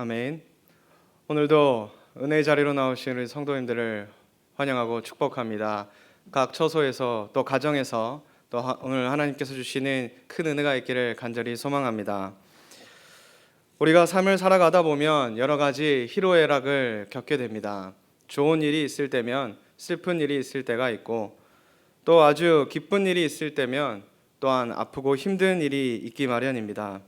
아멘. 오늘도 은혜의 자리로 나오신 우리 성도님들을 환영하고 축복합니다. 각 처소에서 또 가정에서 또 오늘 하나님께서 주시는 큰 은혜가 있기를 간절히 소망합니다. 우리가 삶을 살아가다 보면 여러 가지 희로애락을 겪게 됩니다. 좋은 일이 있을 때면 슬픈 일이 있을 때가 있고, 또 아주 기쁜 일이 있을 때면 또한 아프고 힘든 일이 있기 마련입니다.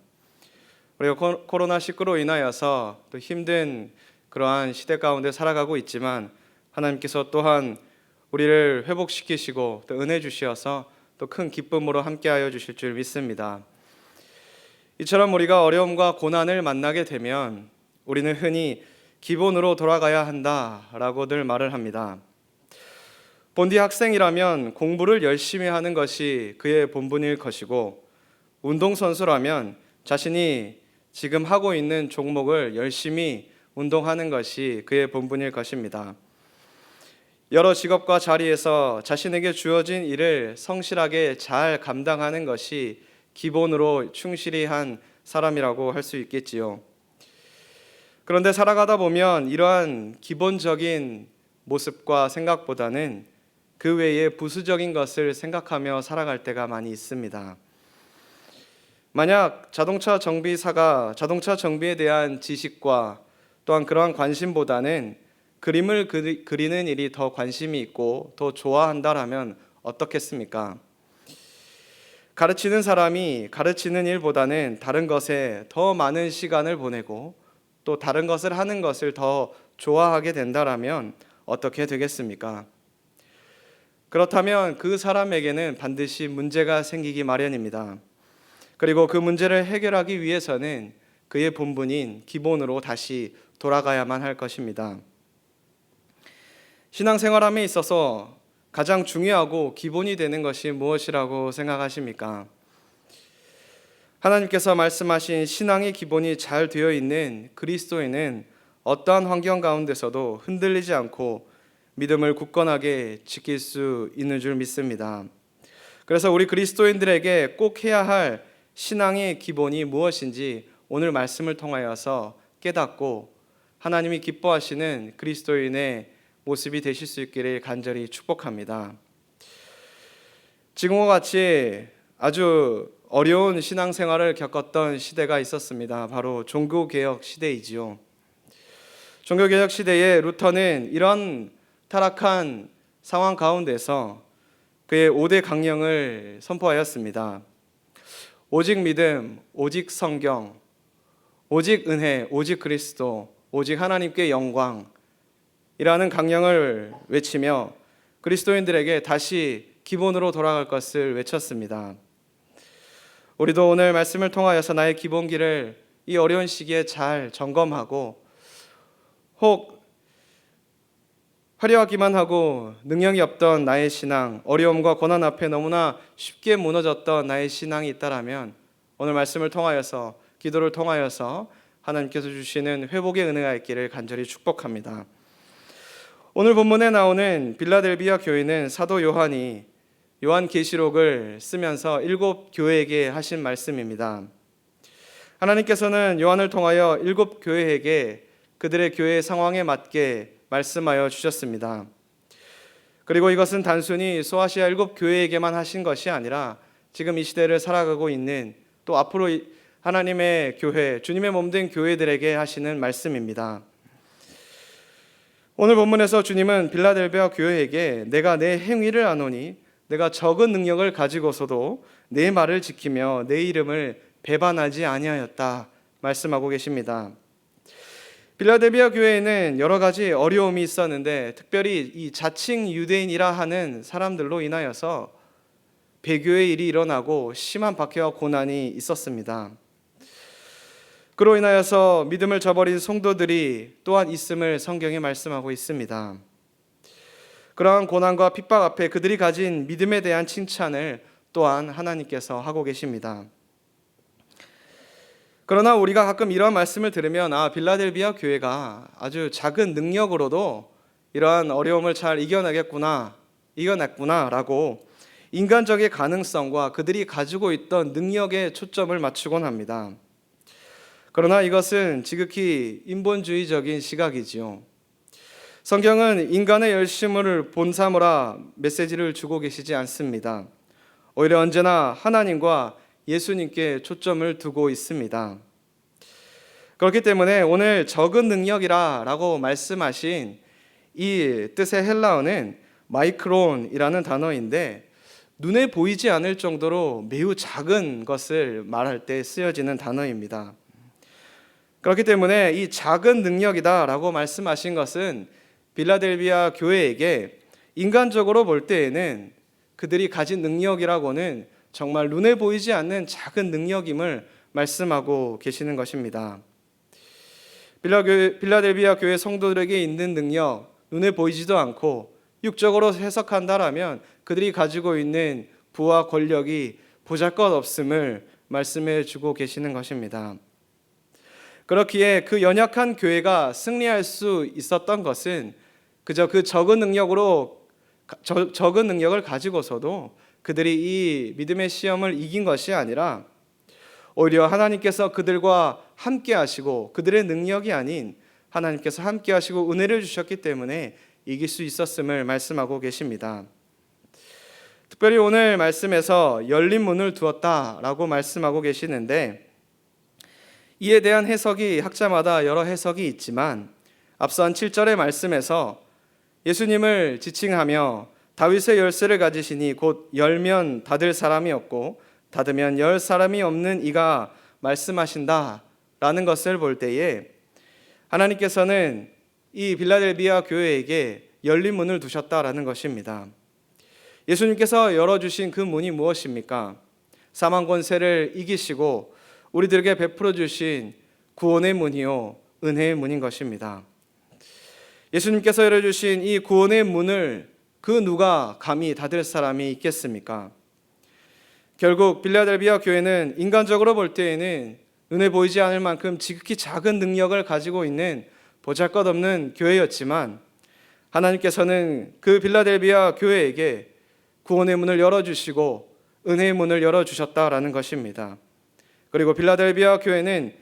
우리가 코로나19로 인하여서 또 힘든 그러한 시대 가운데 살아가고 있지만, 하나님께서 또한 우리를 회복시키시고 또 은혜 주시어서 또 큰 기쁨으로 함께하여 주실 줄 믿습니다. 이처럼 우리가 어려움과 고난을 만나게 되면 우리는 흔히 기본으로 돌아가야 한다라고 늘 말을 합니다. 본디 학생이라면 공부를 열심히 하는 것이 그의 본분일 것이고, 운동선수라면 자신이 지금 하고 있는 종목을 열심히 운동하는 것이 그의 본분일 것입니다. 여러 직업과 자리에서 자신에게 주어진 일을 성실하게 잘 감당하는 것이 기본으로 충실히 한 사람이라고 할 수 있겠지요. 그런데 살아가다 보면 이러한 기본적인 모습과 생각보다는 그 외에 부수적인 것을 생각하며 살아갈 때가 많이 있습니다. 만약 자동차 정비사가 자동차 정비에 대한 지식과 또한 그러한 관심보다는 그림을 그리는 일이 더 관심이 있고 더 좋아한다라면 어떻겠습니까? 가르치는 사람이 가르치는 일보다는 다른 것에 더 많은 시간을 보내고 또 다른 것을 하는 것을 더 좋아하게 된다라면 어떻게 되겠습니까? 그렇다면 그 사람에게는 반드시 문제가 생기기 마련입니다. 그리고 그 문제를 해결하기 위해서는 그의 본분인 기본으로 다시 돌아가야만 할 것입니다. 신앙생활함에 있어서 가장 중요하고 기본이 되는 것이 무엇이라고 생각하십니까? 하나님께서 말씀하신 신앙의 기본이 잘 되어 있는 그리스도인은 어떠한 환경 가운데서도 흔들리지 않고 믿음을 굳건하게 지킬 수 있는 줄 믿습니다. 그래서 우리 그리스도인들에게 꼭 해야 할 신앙의 기본이 무엇인지 오늘 말씀을 통하여서 깨닫고 하나님이 기뻐하시는 그리스도인의 모습이 되실 수 있기를 간절히 축복합니다. 지금과 같이 아주 어려운 신앙생활을 겪었던 시대가 있었습니다. 바로 종교개혁 시대이지요. 종교개혁 시대에 루터는 이런 타락한 상황 가운데서 그의 5대 강령을 선포하였습니다. 오직 믿음, 오직 성경, 오직 은혜, 오직 그리스도, 오직 하나님께 영광, 이라는 강령을 외치며 그리스도인들에게 다시 기본으로 돌아갈 것을 외쳤습니다. 우리도 오늘 말씀을 통하여서 나의 기본기를 이 어려운 시기에 잘 점검하고, 혹 화려하기만 하고 능력이 없던 나의 신앙, 어려움과 고난 앞에 너무나 쉽게 무너졌던 나의 신앙이 있다라면 오늘 말씀을 통하여서, 기도를 통하여서 하나님께서 주시는 회복의 은혜가 있기를 간절히 축복합니다. 오늘 본문에 나오는 빌라델비아 교회는 사도 요한이 요한계시록을 쓰면서 7 교회에게 하신 말씀입니다. 하나님께서는 요한을 통하여 7 교회에게 그들의 교회 상황에 맞게 말씀하여 주셨습니다. 그리고 이것은 단순히 소아시아 7 교회에게만 하신 것이 아니라 지금 이 시대를 살아가고 있는 또 앞으로 하나님의 교회, 주님의 몸된 교회들에게 하시는 말씀입니다. 오늘 본문에서 주님은 빌라델비아 교회에게 내가 내 행위를 아노니 내가 적은 능력을 가지고서도 내 말을 지키며 내 이름을 배반하지 아니하였다 말씀하고 계십니다. 빌라델비아 교회에는 여러 가지 어려움이 있었는데 특별히 이 자칭 유대인이라 하는 사람들로 인하여서 배교의 일이 일어나고 심한 박해와 고난이 있었습니다. 그로 인하여서 믿음을 저버린 성도들이 또한 있음을 성경에 말씀하고 있습니다. 그러한 고난과 핍박 앞에 그들이 가진 믿음에 대한 칭찬을 또한 하나님께서 하고 계십니다. 그러나 우리가 가끔 이러한 말씀을 들으면 빌라델비아 교회가 아주 작은 능력으로도 이러한 어려움을 잘 이겨냈구나 라고 인간적인 가능성과 그들이 가지고 있던 능력에 초점을 맞추곤 합니다. 그러나 이것은 지극히 인본주의적인 시각이지요. 성경은 인간의 열심을 본사모라 메시지를 주고 계시지 않습니다. 오히려 언제나 하나님과 예수님께 초점을 두고 있습니다. 그렇기 때문에 오늘 적은 능력이라 라고 말씀하신 이 뜻의 헬라어는 마이크론이라는 단어인데 눈에 보이지 않을 정도로 매우 작은 것을 말할 때 쓰여지는 단어입니다. 그렇기 때문에 이 작은 능력이다 라고 말씀하신 것은 빌라델비아 교회에게 인간적으로 볼 때에는 그들이 가진 능력이라고는 정말 눈에 보이지 않는 작은 능력임을 말씀하고 계시는 것입니다. 빌라델비아 교회 성도들에게 있는 능력, 눈에 보이지도 않고 육적으로 해석한다라면 그들이 가지고 있는 부와 권력이 보잘것없음을 말씀해 주고 계시는 것입니다. 그렇기에 그 연약한 교회가 승리할 수 있었던 것은 그저 그 적은 능력을 가지고서도 그들이 이 믿음의 시험을 이긴 것이 아니라 오히려 하나님께서 그들과 함께 하시고 그들의 능력이 아닌 하나님께서 함께 하시고 은혜를 주셨기 때문에 이길 수 있었음을 말씀하고 계십니다. 특별히 오늘 말씀에서 열린 문을 두었다라고 말씀하고 계시는데 이에 대한 해석이 학자마다 여러 해석이 있지만 앞선 7절의 말씀에서 예수님을 지칭하며 다윗의 열쇠를 가지시니 곧 열면 닫을 사람이 없고 닫으면 열 사람이 없는 이가 말씀하신다라는 것을 볼 때에 하나님께서는 이 빌라델비아 교회에게 열린 문을 두셨다라는 것입니다. 예수님께서 열어주신 그 문이 무엇입니까? 사망 권세를 이기시고 우리들에게 베풀어 주신 구원의 문이요 은혜의 문인 것입니다. 예수님께서 열어주신 이 구원의 문을 그 누가 감히 닫을 사람이 있겠습니까? 결국 빌라델비아 교회는 인간적으로 볼 때에는 눈에 보이지 않을 만큼 지극히 작은 능력을 가지고 있는 보잘것없는 교회였지만 하나님께서는 그 빌라델비아 교회에게 구원의 문을 열어주시고 은혜의 문을 열어주셨다라는 것입니다. 그리고 빌라델비아 교회는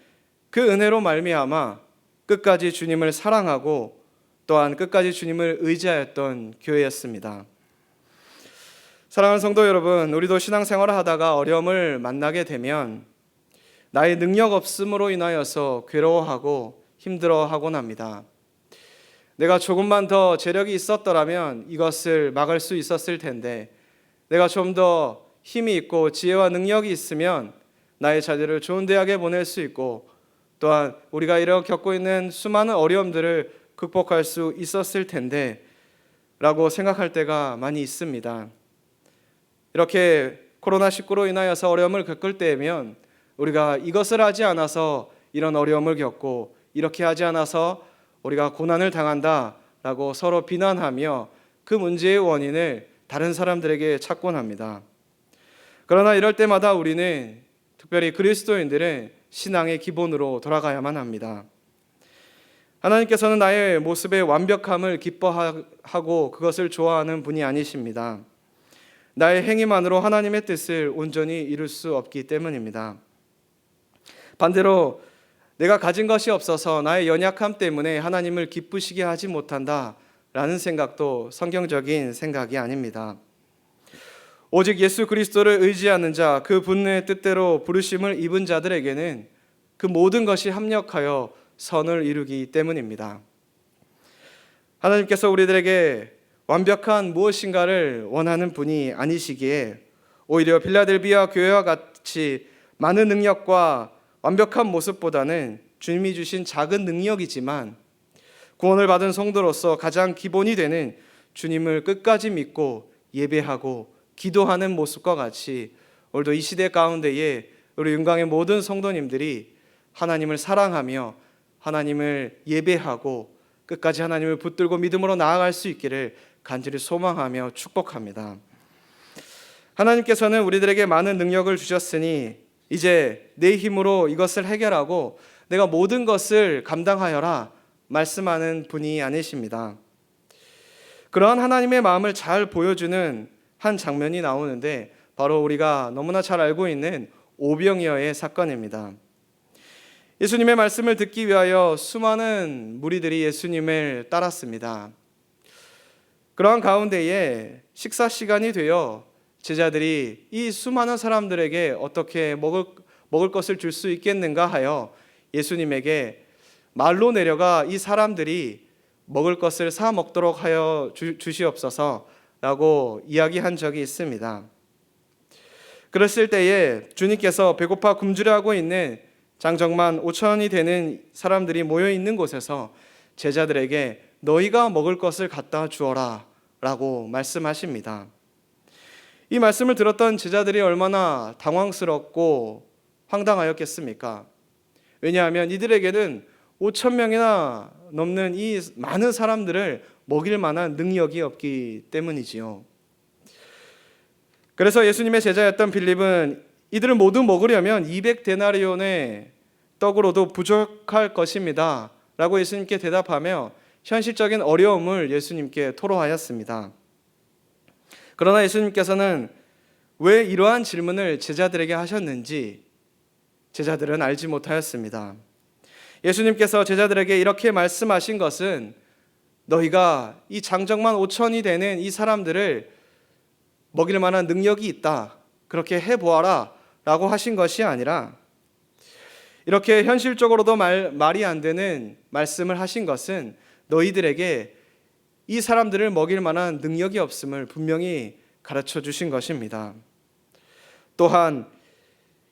그 은혜로 말미암아 끝까지 주님을 사랑하고 또한 끝까지 주님을 의지하였던 교회였습니다. 사랑하는 성도 여러분, 우리도 신앙생활을 하다가 어려움을 만나게 되면 나의 능력 없음으로 인하여서 괴로워하고 힘들어하곤 합니다. 내가 조금만 더 재력이 있었더라면 이것을 막을 수 있었을 텐데 내가 좀 더 힘이 있고 지혜와 능력이 있으면 나의 자녀를 좋은 대학에 보낼 수 있고 또한 우리가 이렇게 겪고 있는 수많은 어려움들을 극복할 수 있었을 텐데 라고 생각할 때가 많이 있습니다. 이렇게 코로나19로 인하여서 어려움을 겪을 때면 우리가 이것을 하지 않아서 이런 어려움을 겪고 이렇게 하지 않아서 우리가 고난을 당한다라고 서로 비난하며 그 문제의 원인을 다른 사람들에게 찾곤 합니다. 그러나 이럴 때마다 우리는 특별히 그리스도인들은 신앙의 기본으로 돌아가야만 합니다. 하나님께서는 나의 모습의 완벽함을 기뻐하고 그것을 좋아하는 분이 아니십니다. 나의 행위만으로 하나님의 뜻을 온전히 이룰 수 없기 때문입니다. 반대로 내가 가진 것이 없어서 나의 연약함 때문에 하나님을 기쁘시게 하지 못한다라는 생각도 성경적인 생각이 아닙니다. 오직 예수 그리스도를 의지하는 자, 그 분의 뜻대로 부르심을 입은 자들에게는 그 모든 것이 합력하여 선을 이루기 때문입니다. 하나님께서 우리들에게 완벽한 무엇인가를 원하는 분이 아니시기에 오히려 빌라델비아 교회와 같이 많은 능력과 완벽한 모습보다는 주님이 주신 작은 능력이지만 구원을 받은 성도로서 가장 기본이 되는 주님을 끝까지 믿고 예배하고 기도하는 모습과 같이 오늘도 이 시대 가운데에 우리 윤광의 모든 성도님들이 하나님을 사랑하며 하나님을 예배하고 끝까지 하나님을 붙들고 믿음으로 나아갈 수 있기를 간절히 소망하며 축복합니다. 하나님께서는 우리들에게 많은 능력을 주셨으니 이제 내 힘으로 이것을 해결하고 내가 모든 것을 감당하여라 말씀하는 분이 아니십니다. 그러한 하나님의 마음을 잘 보여주는 한 장면이 나오는데 바로 우리가 너무나 잘 알고 있는 오병이어의 사건입니다. 예수님의 말씀을 듣기 위하여 수많은 무리들이 예수님을 따랐습니다. 그러한 가운데에 식사 시간이 되어 제자들이 이 수많은 사람들에게 어떻게 먹을 것을 줄 수 있겠는가 하여 예수님에게 말로 내려가 이 사람들이 먹을 것을 사 먹도록 하여 주시옵소서라고 이야기한 적이 있습니다. 그랬을 때에 주님께서 배고파 굶주려하고 있는 장정만 5천이 되는 사람들이 모여 있는 곳에서 제자들에게 너희가 먹을 것을 갖다 주어라 라고 말씀하십니다. 이 말씀을 들었던 제자들이 얼마나 당황스럽고 황당하였겠습니까? 왜냐하면 이들에게는 5천 명이나 넘는 이 많은 사람들을 먹일 만한 능력이 없기 때문이지요. 그래서 예수님의 제자였던 빌립은 이들을 모두 먹으려면 200데나리온의 떡으로도 부족할 것입니다 라고 예수님께 대답하며 현실적인 어려움을 예수님께 토로하였습니다. 그러나 예수님께서는 왜 이러한 질문을 제자들에게 하셨는지 제자들은 알지 못하였습니다. 예수님께서 제자들에게 이렇게 말씀하신 것은 너희가 이 장정만 5천이 되는 이 사람들을 먹일 만한 능력이 있다, 그렇게 해보아라 라고 하신 것이 아니라 이렇게 현실적으로도 말이 안 되는 말씀을 하신 것은 너희들에게 이 사람들을 먹일 만한 능력이 없음을 분명히 가르쳐 주신 것입니다. 또한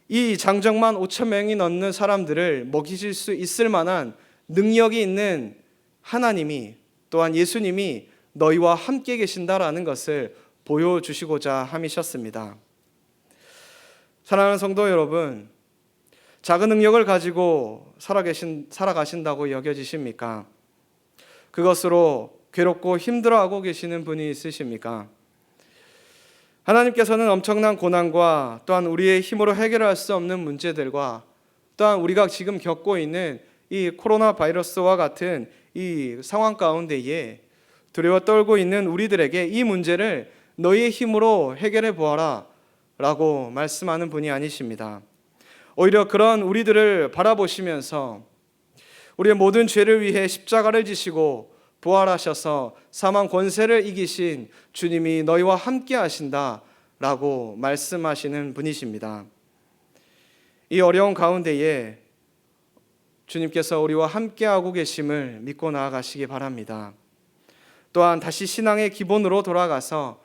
이 장정만 5천 명이 넘는 사람들을 먹이실 수 있을 만한 능력이 있는 하나님이, 또한 예수님이 너희와 함께 계신다라는 것을 보여주시고자 함이셨습니다. 사랑하는 성도 여러분, 작은 능력을 가지고 살아가신다고 여겨지십니까? 그것으로 괴롭고 힘들어하고 계시는 분이 있으십니까? 하나님께서는 엄청난 고난과 또한 우리의 힘으로 해결할 수 없는 문제들과 또한 우리가 지금 겪고 있는 이 코로나 바이러스와 같은 이 상황 가운데에 두려워 떨고 있는 우리들에게 이 문제를 너희의 힘으로 해결해 보아라 라고 말씀하는 분이 아니십니다. 오히려 그런 우리들을 바라보시면서 우리의 모든 죄를 위해 십자가를 지시고 부활하셔서 사망 권세를 이기신 주님이 너희와 함께 하신다 라고 말씀하시는 분이십니다. 이 어려운 가운데에 주님께서 우리와 함께하고 계심을 믿고 나아가시기 바랍니다. 또한 다시 신앙의 기본으로 돌아가서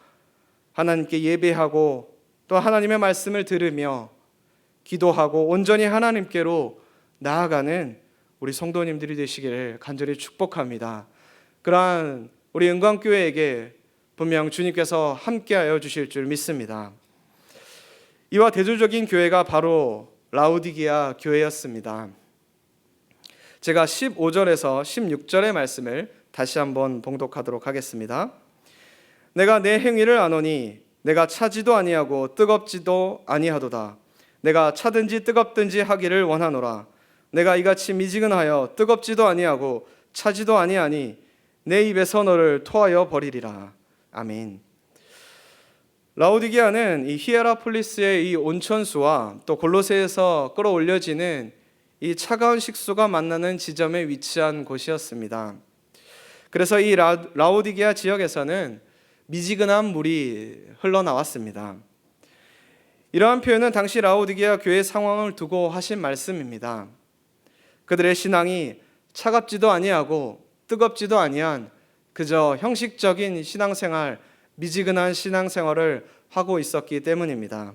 하나님께 예배하고 또 하나님의 말씀을 들으며 기도하고 온전히 하나님께로 나아가는 우리 성도님들이 되시기를 간절히 축복합니다. 그러한 우리 은광교회에게 분명 주님께서 함께하여 주실 줄 믿습니다. 이와 대조적인 교회가 바로 라우디게아 교회였습니다. 제가 15절에서 16절의 말씀을 다시 한번 봉독하도록 하겠습니다. 내가 내 행위를 아노니 내가 차지도 아니하고 뜨겁지도 아니하도다. 내가 차든지 뜨겁든지 하기를 원하노라. 내가 이같이 미지근하여 뜨겁지도 아니하고 차지도 아니하니 내 입에서 너를 토하여 버리리라. 아멘. 라우디게아는 이 히에라폴리스의 이 온천수와 또 골로새에서 끌어올려지는 이 차가운 식수가 만나는 지점에 위치한 곳이었습니다. 그래서 이 라우디게아 지역에서는 미지근한 물이 흘러나왔습니다. 이러한 표현은 당시 라우디게아 교회 상황을 두고 하신 말씀입니다. 그들의 신앙이 차갑지도 아니하고 뜨겁지도 아니한 그저 형식적인 신앙생활, 미지근한 신앙생활을 하고 있었기 때문입니다.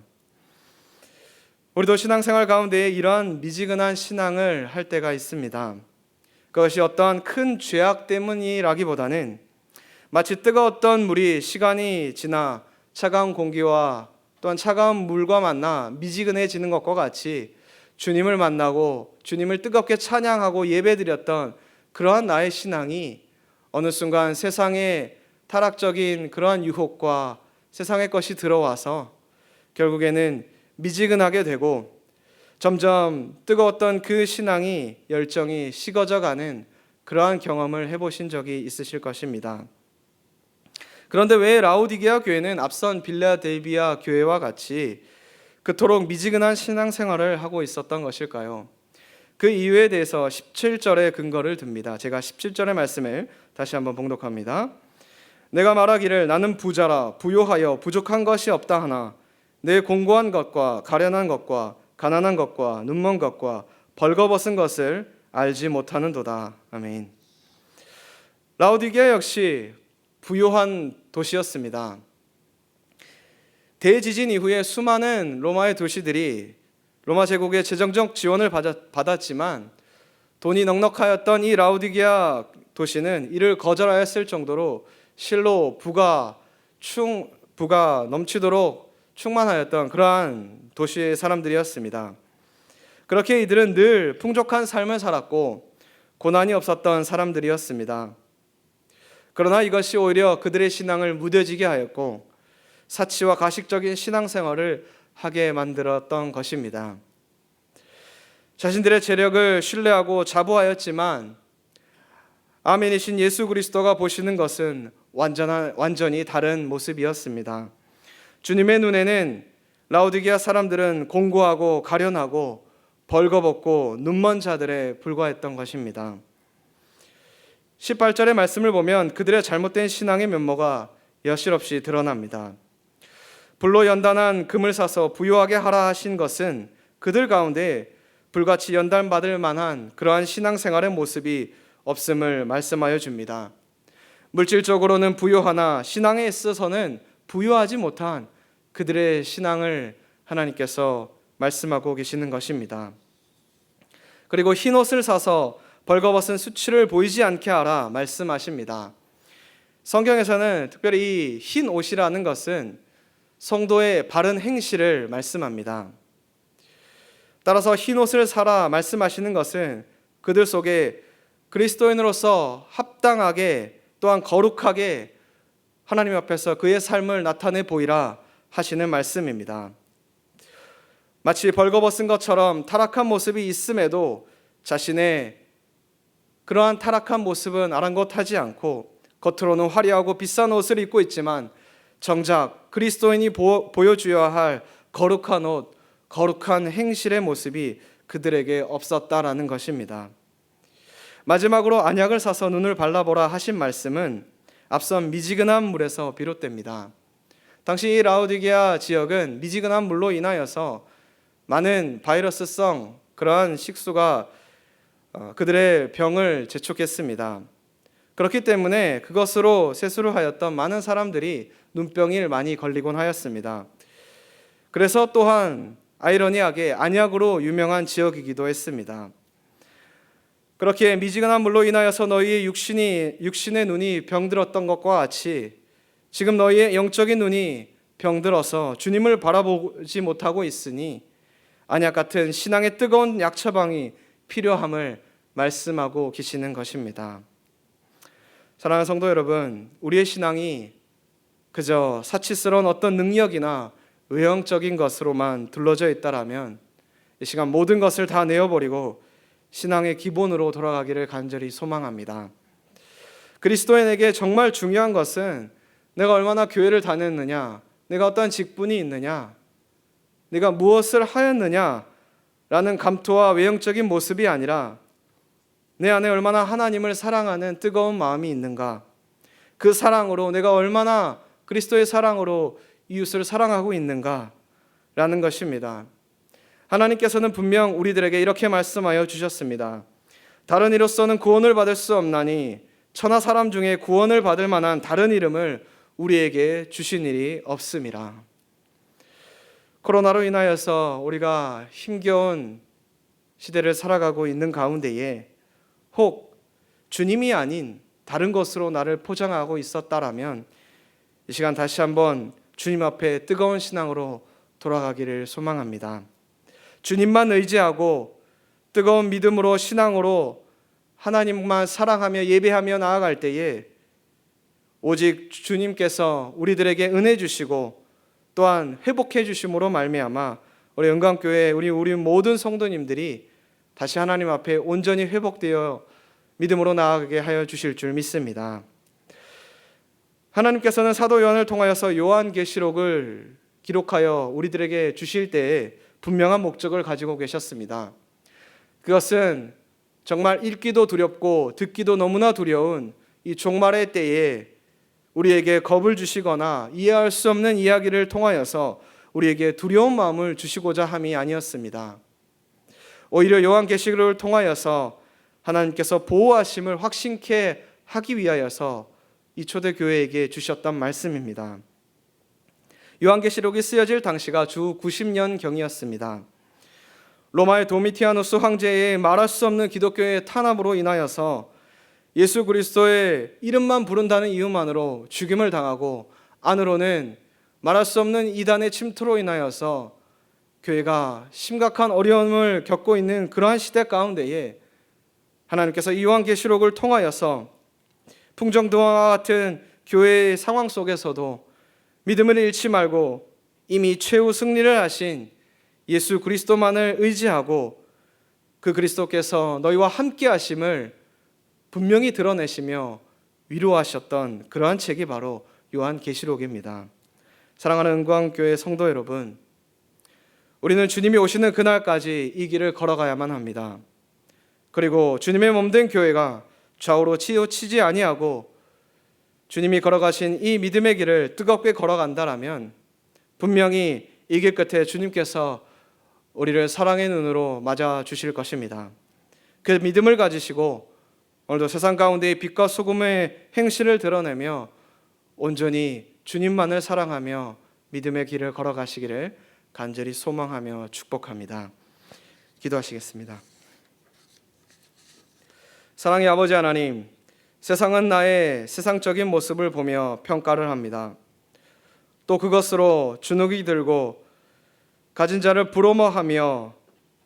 우리도 신앙생활 가운데 이러한 미지근한 신앙을 할 때가 있습니다. 그것이 어떠한 큰 죄악 때문이라기보다는 마치 뜨거웠던 물이 시간이 지나 차가운 공기와 또한 차가운 물과 만나 미지근해지는 것과 같이 주님을 만나고 주님을 뜨겁게 찬양하고 예배드렸던 그러한 나의 신앙이 어느 순간 세상의 타락적인 그러한 유혹과 세상의 것이 들어와서 결국에는 미지근하게 되고 점점 뜨거웠던 그 신앙이 열정이 식어져가는 그러한 경험을 해보신 적이 있으실 것입니다. 그런데 왜 라우디게아 교회는 앞선 빌라델비아 교회와 같이 그토록 미지근한 신앙생활을 하고 있었던 것일까요? 그 이유에 대해서 17절의 근거를 듭니다. 제가 17절의 말씀을 다시 한번 봉독합니다. 내가 말하기를 나는 부자라 부요하여 부족한 것이 없다 하나 내 공고한 것과 가련한 것과 가난한 것과 눈먼 것과 벌거벗은 것을 알지 못하는도다. 아멘. 라오디게아 역시 부요한 도시였습니다. 대지진 이후에 수많은 로마의 도시들이 로마 제국의 재정적 지원을 받았지만 돈이 넉넉하였던 이 라오디게아 도시는 이를 거절하였을 정도로 실로 부가 넘치도록 충만하였던 그러한 도시의 사람들이었습니다. 그렇게 이들은 늘 풍족한 삶을 살았고 고난이 없었던 사람들이었습니다. 그러나 이것이 오히려 그들의 신앙을 무뎌지게 하였고 사치와 가식적인 신앙생활을 하게 만들었던 것입니다. 자신들의 재력을 신뢰하고 자부하였지만 아멘이신 예수 그리스도가 보시는 것은 완전히 다른 모습이었습니다. 주님의 눈에는 라오디게아 사람들은 공고하고 가련하고 벌거벗고 눈먼 자들에 불과했던 것입니다. 18절의 말씀을 보면 그들의 잘못된 신앙의 면모가 여실없이 드러납니다. 불로 연단한 금을 사서 부요하게 하라 하신 것은 그들 가운데 불같이 연단받을 만한 그러한 신앙생활의 모습이 없음을 말씀하여 줍니다. 물질적으로는 부요하나 신앙에 있어서는 부요하지 못한 그들의 신앙을 하나님께서 말씀하고 계시는 것입니다. 그리고 흰 옷을 사서 벌거벗은 수치를 보이지 않게 하라 말씀하십니다. 성경에서는 특별히 이 흰 옷이라는 것은 성도의 바른 행실을 말씀합니다. 따라서 흰 옷을 사라 말씀하시는 것은 그들 속에 그리스도인으로서 합당하게 또한 거룩하게 하나님 앞에서 그의 삶을 나타내 보이라 하시는 말씀입니다. 마치 벌거벗은 것처럼 타락한 모습이 있음에도 자신의 그러한 타락한 모습은 아랑곳하지 않고 겉으로는 화려하고 비싼 옷을 입고 있지만 정작 그리스도인이 보여줘야 할 거룩한 옷, 거룩한 행실의 모습이 그들에게 없었다라는 것입니다. 마지막으로 안약을 사서 눈을 발라보라 하신 말씀은 앞선 미지근한 물에서 비롯됩니다. 당시 이 라오디게아 지역은 미지근한 물로 인하여서 많은 바이러스성 그러한 식수가 그들의 병을 재촉했습니다. 그렇기 때문에 그것으로 세수를 하였던 많은 사람들이 눈병이 많이 걸리곤 하였습니다. 그래서 또한 아이러니하게 안약으로 유명한 지역이기도 했습니다. 그렇게 미지근한 물로 인하여서 너희의 육신의 눈이 병들었던 것과 같이 지금 너희의 영적인 눈이 병들어서 주님을 바라보지 못하고 있으니 안약 같은 신앙의 뜨거운 약 처방이 필요함을 말씀하고 계시는 것입니다. 사랑하는 성도 여러분, 우리의 신앙이 그저 사치스러운 어떤 능력이나 외형적인 것으로만 둘러져 있다라면 이 시간 모든 것을 다 내어버리고 신앙의 기본으로 돌아가기를 간절히 소망합니다. 그리스도인에게 정말 중요한 것은 내가 얼마나 교회를 다녔느냐, 내가 어떤 직분이 있느냐, 내가 무엇을 하였느냐라는 감토와 외형적인 모습이 아니라 내 안에 얼마나 하나님을 사랑하는 뜨거운 마음이 있는가, 그 사랑으로 내가 얼마나 그리스도의 사랑으로 이웃을 사랑하고 있는가라는 것입니다. 하나님께서는 분명 우리들에게 이렇게 말씀하여 주셨습니다. 다른 이로서는 구원을 받을 수 없나니 천하 사람 중에 구원을 받을 만한 다른 이름을 우리에게 주신 일이 없음이라. 코로나로 인하여서 우리가 힘겨운 시대를 살아가고 있는 가운데에 혹 주님이 아닌 다른 것으로 나를 포장하고 있었다라면 이 시간 다시 한번 주님 앞에 뜨거운 신앙으로 돌아가기를 소망합니다. 주님만 의지하고 뜨거운 믿음으로 신앙으로 하나님만 사랑하며 예배하며 나아갈 때에 오직 주님께서 우리들에게 은혜 주시고 또한 회복해 주심으로 말미암아 우리 영광교회 우리 모든 성도님들이 다시 하나님 앞에 온전히 회복되어 믿음으로 나아가게 하여 주실 줄 믿습니다. 하나님께서는 사도 요한을 통하여서 요한계시록을 기록하여 우리들에게 주실 때에 분명한 목적을 가지고 계셨습니다. 그것은 정말 읽기도 두렵고 듣기도 너무나 두려운 이 종말의 때에 우리에게 겁을 주시거나 이해할 수 없는 이야기를 통하여서 우리에게 두려운 마음을 주시고자 함이 아니었습니다. 오히려 요한계시록을 통하여서 하나님께서 보호하심을 확신케 하기 위하여서 이 초대교회에게 주셨던 말씀입니다. 요한계시록이 쓰여질 당시가 주 90년경이었습니다. 로마의 도미티아누스 황제의 말할 수 없는 기독교의 탄압으로 인하여서 예수 그리스도의 이름만 부른다는 이유만으로 죽임을 당하고, 안으로는 말할 수 없는 이단의 침투로 인하여서 교회가 심각한 어려움을 겪고 있는 그러한 시대 가운데에 하나님께서 이 요한계시록을 통하여서 풍정등화와 같은 교회의 상황 속에서도 믿음을 잃지 말고 이미 최후 승리를 하신 예수 그리스도만을 의지하고 그 그리스도께서 너희와 함께 하심을 분명히 드러내시며 위로하셨던 그러한 책이 바로 요한계시록입니다. 사랑하는 은광교회 성도 여러분, 우리는 주님이 오시는 그날까지 이 길을 걸어가야만 합니다. 그리고 주님의 몸된 교회가 좌우로 치우치지 아니하고 주님이 걸어가신 이 믿음의 길을 뜨겁게 걸어간다라면 분명히 이 길 끝에 주님께서 우리를 사랑의 눈으로 맞아 주실 것입니다. 그 믿음을 가지시고 오늘도 세상 가운데의 빛과 소금의 행실을 드러내며 온전히 주님만을 사랑하며 믿음의 길을 걸어가시기를 간절히 소망하며 축복합니다. 기도하시겠습니다. 사랑의 아버지 하나님, 세상은 나의 세상적인 모습을 보며 평가를 합니다. 또 그것으로 주눅이 들고 가진 자를 부러워하며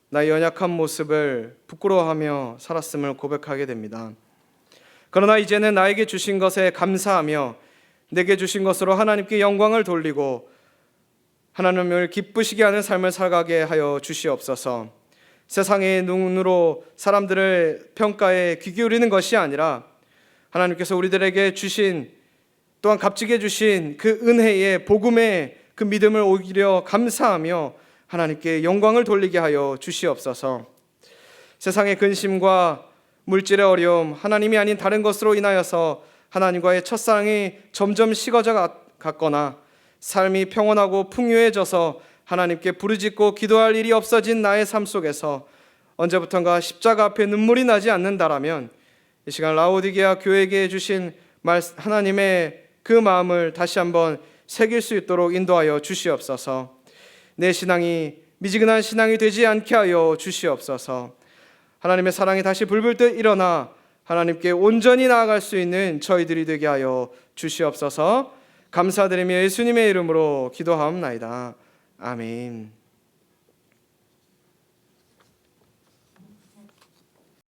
나의 연약한 모습을 부끄러워하며 살았음을 고백하게 됩니다. 그러나 이제는 나에게 주신 것에 감사하며 내게 주신 것으로 하나님께 영광을 돌리고 하나님을 기쁘시게 하는 삶을 살아가게 하여 주시옵소서. 세상의 눈으로 사람들의 평가에 귀 기울이는 것이 아니라 하나님께서 우리들에게 주신, 또한 값지게 주신 그 은혜의 복음의 그 믿음을 오히려 감사하며 하나님께 영광을 돌리게 하여 주시옵소서. 세상의 근심과 물질의 어려움, 하나님이 아닌 다른 것으로 인하여서 하나님과의 첫사랑이 점점 식어져 갔거나 삶이 평온하고 풍요해져서 하나님께 부르짖고 기도할 일이 없어진 나의 삶 속에서 언제부턴가 십자가 앞에 눈물이 나지 않는다라면 이 시간 라오디게아 교회에게 주신 하나님의 그 마음을 다시 한번 새길 수 있도록 인도하여 주시옵소서. 내 신앙이 미지근한 신앙이 되지 않게 하여 주시옵소서. 하나님의 사랑이 다시 불불 일어나 하나님께 온전히 나아갈 수 있는 저희들이 되게 하여 주시옵소서. 감사드리며 예수님의 이름으로 기도하옵나이다. 아멘.